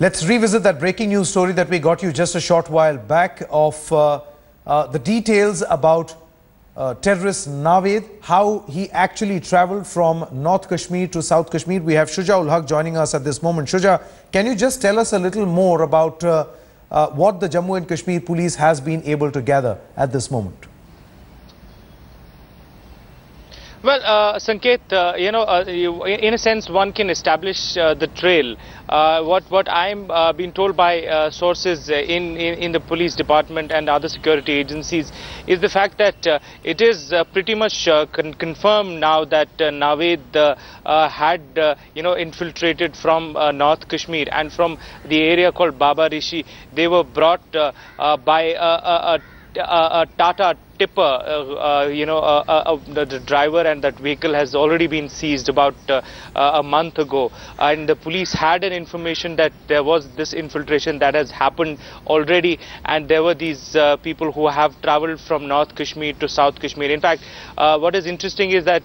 Let's revisit that breaking news story that we got you just a short while back of the details about terrorist Naved, how he actually traveled from North Kashmir to South Kashmir. We have Shuja ul Haq joining us at this moment. Shuja, can you just tell us a little more about what the Jammu and Kashmir police has been able to gather at this moment? Well, Sanket, in a sense, one can establish the trail. What I'm being told by sources in the police department and other security agencies is the fact that it is pretty much confirmed now that Naved had infiltrated from North Kashmir, and from the area called Baba Rishi. They were brought by a Tata tipper, the driver, and that vehicle has already been seized about a month ago. And the police had an information that there was this infiltration that has happened already, and there were these people who have traveled from North Kashmir to South Kashmir. In fact, what is interesting is that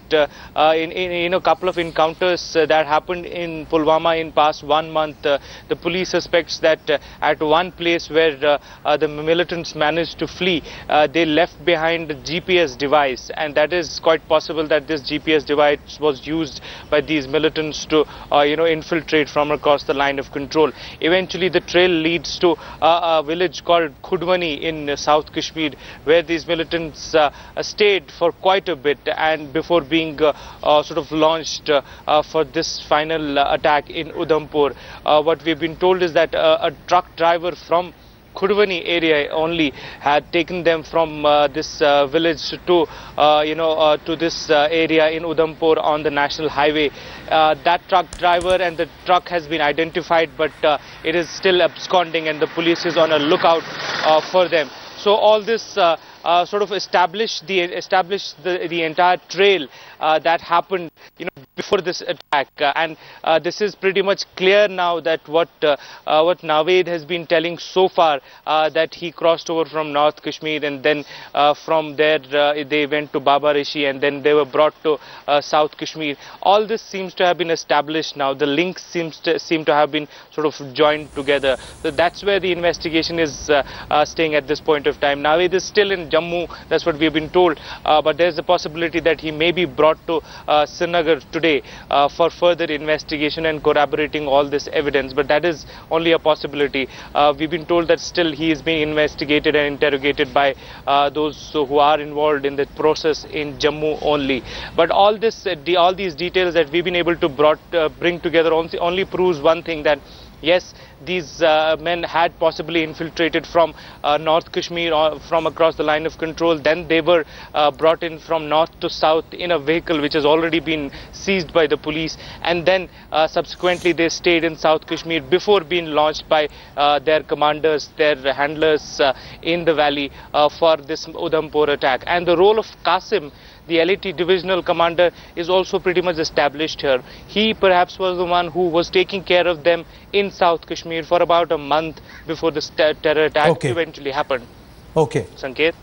in a couple of encounters that happened in Pulwama in past 1 month, the police suspects that at one place where the militants managed to flee, they left behind the GPS device, and that is quite possible that this GPS device was used by these militants to infiltrate from across the line of control. Eventually the trail leads to a village called Khudwani in South Kashmir, where these militants stayed for quite a bit, and before being sort of launched for this final attack in Udhampur. What we've been told is that a truck driver from Khudwani area only had taken them from this village to this area in Udhampur on the national highway. That truck driver and the truck has been identified, but it is still absconding, and the police is on a lookout for them. So all this sort of established the entire trail that happened before this attack, and this is pretty much clear now that what Naved has been telling so far, that he crossed over from North Kashmir, and then from there they went to Baba Rishi, and then they were brought to South Kashmir. All this seems to have been established now. The links seem to have been sort of joined together. So that's where the investigation is staying at this point of time. Naved is still in Jammu, that's what we've been told, but there's a possibility that he may be brought to Srinagar today for further investigation and corroborating all this evidence, but that is only a possibility. We've been told that still he is being investigated and interrogated by those who are involved in the process in Jammu only. But all these details that we've been able to bring together only proves one thing, that yes, these men had possibly infiltrated from North Kashmir or from across the line of control. Then they were brought in from north to south in a vehicle which has already been seized by the police. And then subsequently they stayed in South Kashmir before being launched by their commanders, their handlers in the valley for this Udhampur attack. And the role of Qasim, the LeT divisional commander, is also pretty much established here. He perhaps was the one who was taking care of them in South Kashmir for about a month before this terror attack eventually happened. Okay. Sanket?